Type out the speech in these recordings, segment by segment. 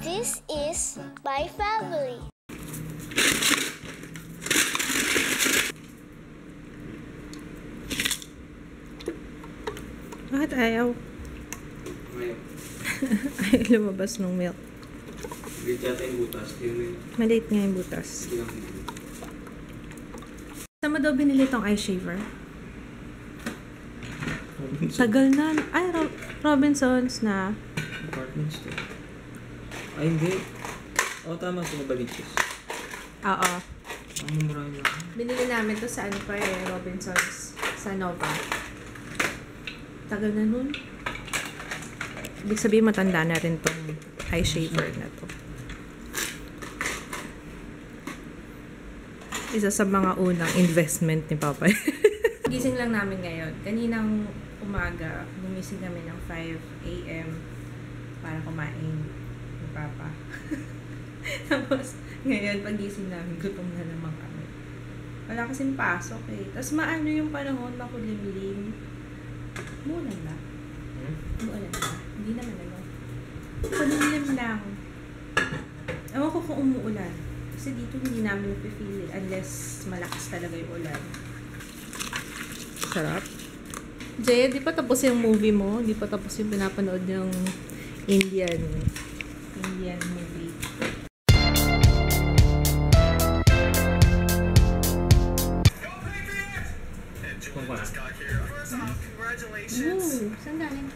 This is my family. Bakit ayaw? Ayaw lumabas ng milk. Maliit yata yung butas. Maliit nga yung butas. Saan mo daw binili tong eye shaver? Tagal na. Ay, Robinsons na. Department store. Ay, hindi. Oo, tama. Sinabaliches. Oo. Ang mumurahin lang. Binili namin to sa ano pa eh, Robinsons. Sa Nova. Tagal na nun. Ibig sabihin matanda na rin tong eye shaver na to. Isa sa mga unang investment ni Papa. Gising lang namin ngayon. Kaninang umaga, gumising kami ng 5 a.m. para kumain ni Papa. Tapos, ngayon, pagising namin, gutom na naman kami. Wala kasing pasok eh. Tapos maano yung panahon, makulimlim. Umuulan na. Umuulan na. Hindi naman ano. Kulimlim lang. Ewan ko kung umuulan. Kasi dito hindi namin napifeel unless malakas talaga yung ulan. Sarap. Jay, di pa tapos yung movie mo? Di pa tapos yung pinapanood yung Indian movie. Saan galing?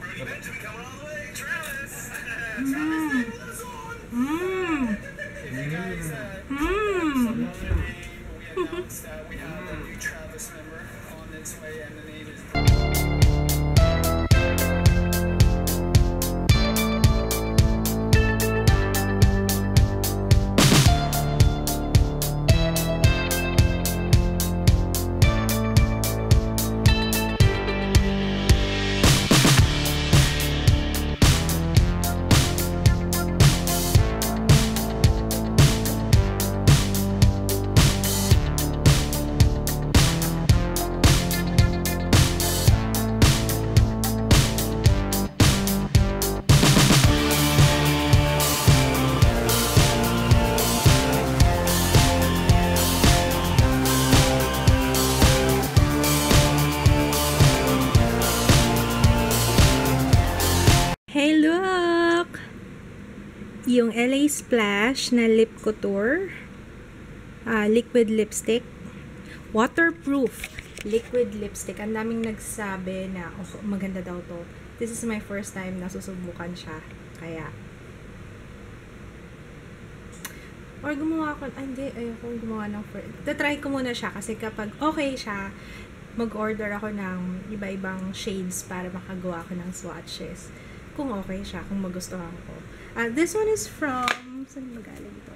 Hey, look! Yung LA Splash na lip couture. Liquid lipstick. Waterproof liquid lipstick. Ang daming nagsabi na maganda daw to. This is my first time na susubukan siya. Kaya or gumawa ko, hindi, ayoko gumawa ng try ko muna siya kasi kapag okay siya, mag-order ako ng iba-ibang shades para makagawa ko ng swatches. Kung okay siya, kung magustuhan ko. This one is from, saan magaling ito?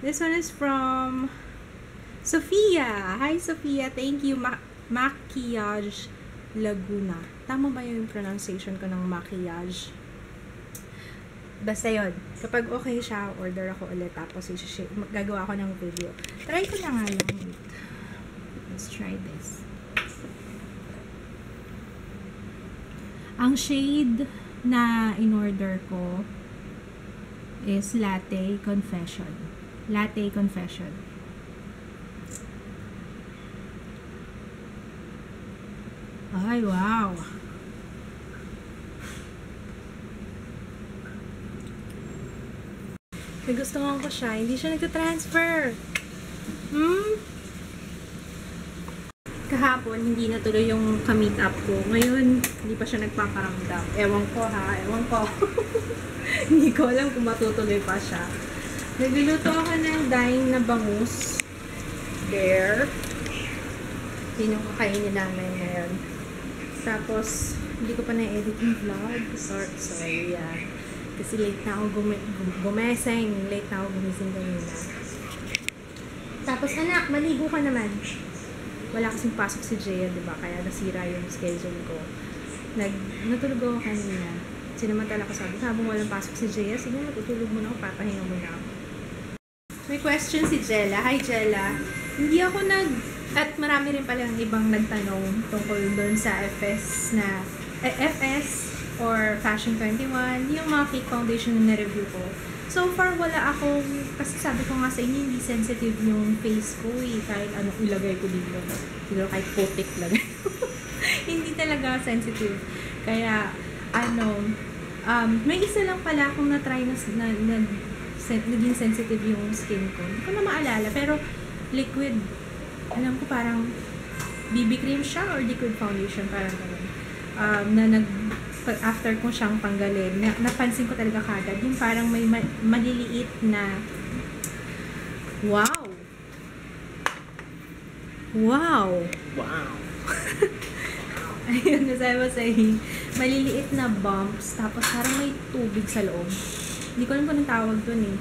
This one is from Sophia. Hi, Sophia. Thank you. Maquillage Laguna. Tama ba yung pronunciation ko ng maquillage? Basta yun. Kapag okay siya, order ako ulit. Tapos gagawa ko ng video. Try ko na nga lang. Let's try this. Ang shade na in-order ko is Latte Confession. Latte Confession. Ay, wow! Nagustuhan ko siya. Hindi siya nagtatransfer. Kahapon, hindi natuloy yung ka-meet up ko. Ngayon, hindi pa siya nagpaparamdam. Ewan ko ha, ewan ko. Hindi ko alam kung matutuloy pa siya. Nagluluto ako ng daing na bangus. There. Yun yung kakainin namin ngayon. Tapos, hindi ko pa na-edit yung vlog. Sorry, yeah. Kasi late na ako gumising. Late na ako gumising kanina. Tapos, anak, maligo ka naman. Wala kasing pasok si Jaya, diba? Kaya nasira yung schedule ko. Natulog ako kanina. Sinamantala ko sabi, habang walang pasok si Jaya, sige, matutulog muna ako, papahinga muna ako. May question si Jella. Hi, Jella. Hindi ako at marami rin palang ibang nagtanong tungkol doon sa FS or Fashion 21, yung mga cake foundation na na-review ko. So far, wala akong, kasi sabi ko nga sa inyo, hindi sensitive yung face ko eh, kahit anong ilagay ko dito. Siguro kahit putik lang. Hindi talaga sensitive. Kaya, may isa lang pala akong na-try naging sensitive yung skin ko. Hindi ko na maalala, pero liquid. Alam ko parang BB cream siya or liquid foundation, parang gano'n. After ko siyang tanggalin, napansin ko talaga kagad yung parang may maliliit na wow! Ayun, as I was saying, maliliit na bumps, tapos parang may tubig sa loob. Hindi ko alam kung anong tawag dun eh.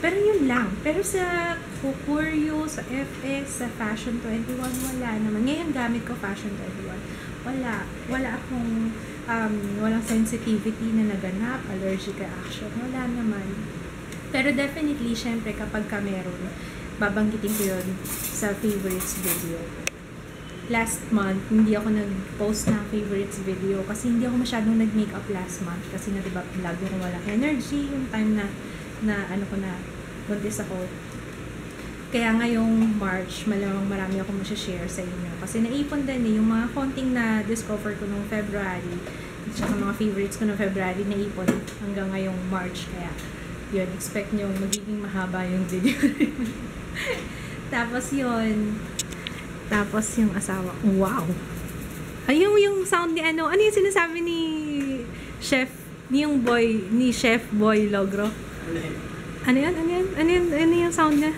Pero yun lang. Pero sa Kukuryo, sa FX, sa Fashion 21, wala naman. Ngayon gamit ko Fashion 21. Wala akong, walang sensitivity na naganap, allergic reaction. Wala naman. Pero definitely, syempre, kapag ka meron, babanggitin ko yun sa favorites video. Last month, hindi ako nag-post ng favorites video kasi hindi ako masyadong nag-makeup last month kasi nga diba lagi ko walang energy yung time na buntis ako. Kaya ngayong March, malamang marami akong share sa inyo kasi naipon din yung mga konting na discover ko nung February at saka mga favorites ko nung February naipon hanggang ngayong March. Kaya yun, expect nyo magiging mahaba yung video. Tapos yung asawa, wow! Ayun yung sound ni ano yung sinasabi ni Chef Boy Logro? Ano yung sound niya?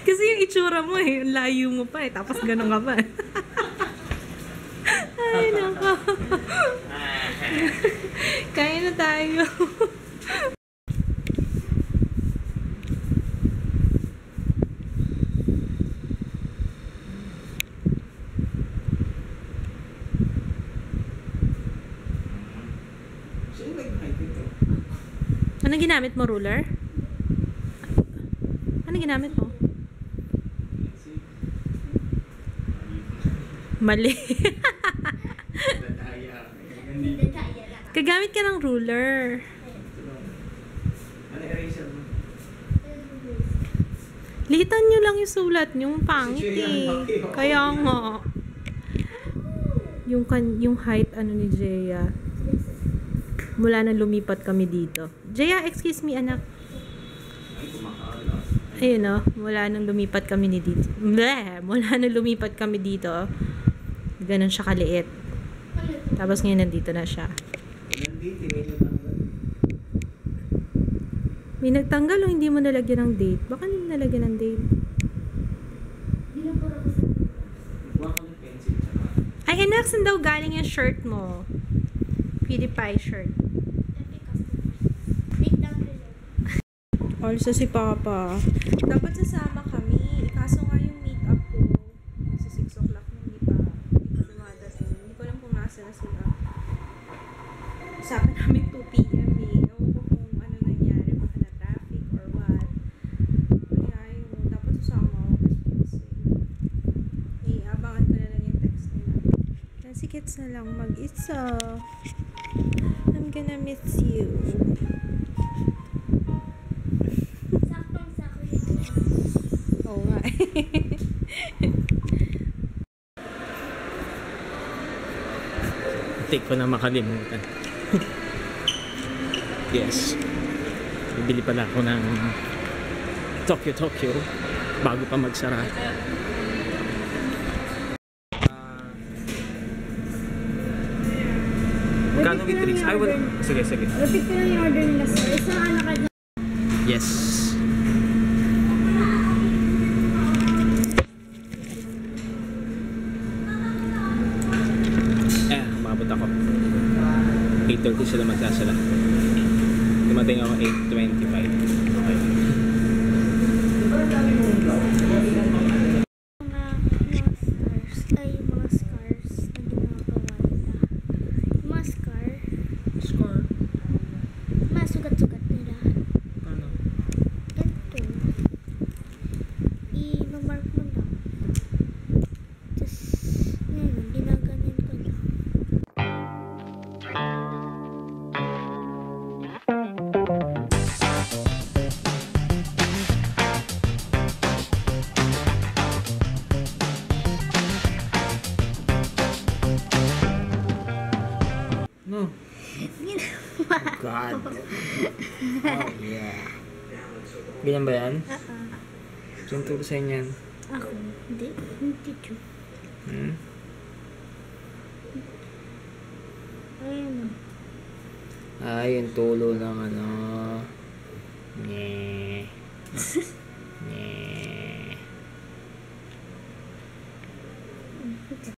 Kasi yung itsura mo eh, layo mo pa eh, tapos ganun ka pa. Ay, nako. Kaya na tayo. Anong ginamit mo, ruler? Anong ginamit mo? Mali. Kagamit ka ng ruler. Ano eraser mo? Litan nyo lang yung sulat nyo. Pangit eh. Kaya nga. Yung height ni Jeya. Mula na lumipat kami dito. Jeya, excuse me, anak. Ay, kumakalat. Ayun o, mula nung lumipat kami dito. Mula nung lumipat kami dito, ganun siya kaliit. Tapos ngayon nandito na siya. Nandito, may natanggal. May nagtanggal o hindi mo nalagyan ng date? Baka hindi mo nalagyan ng date. Kuha ko ng pencil. Ay, anak, saan daw galing yung shirt mo? PewDiePie shirt. Also si Papa. Dapat sasama kami. Kaso nga yung meet-up ko. Sa 6 o'clock hindi pa dumadating. Hindi ko alam kung nasa na sila. Usapan namin 2 p.m. eh. Ewan ko kung ano nangyari. Baka na traffic or what. Kaya yun. Dapat sasama ako. Kasi abangan ko na lang yung text nila. Si Kits na lang mag-isa. I'm gonna miss you. Oo nga. Take ko na makalimutan. Yes. Bibili pala ako ng Tokyo bago pa magsara. Magkano with drinks? Ay, wala. Sige. Repeat ko lang yung order nila, sir. Isang anak ka. Yes. Umabot ako. 8:30 sila magsasala. Dumating ako 8:25. Okay. Mga scars na ginagawa nila. Mga Score? masugat-sugat nila. Paano? Ganito. I-mark mo lang. Tapos, God. Oh, yeah. Ganyan ba yan? Sino turo sa inyo yan? Ako. Hindi. Hindi true. Ayun. Ay, yung tulo ng ano. Nye. Nye. Ito.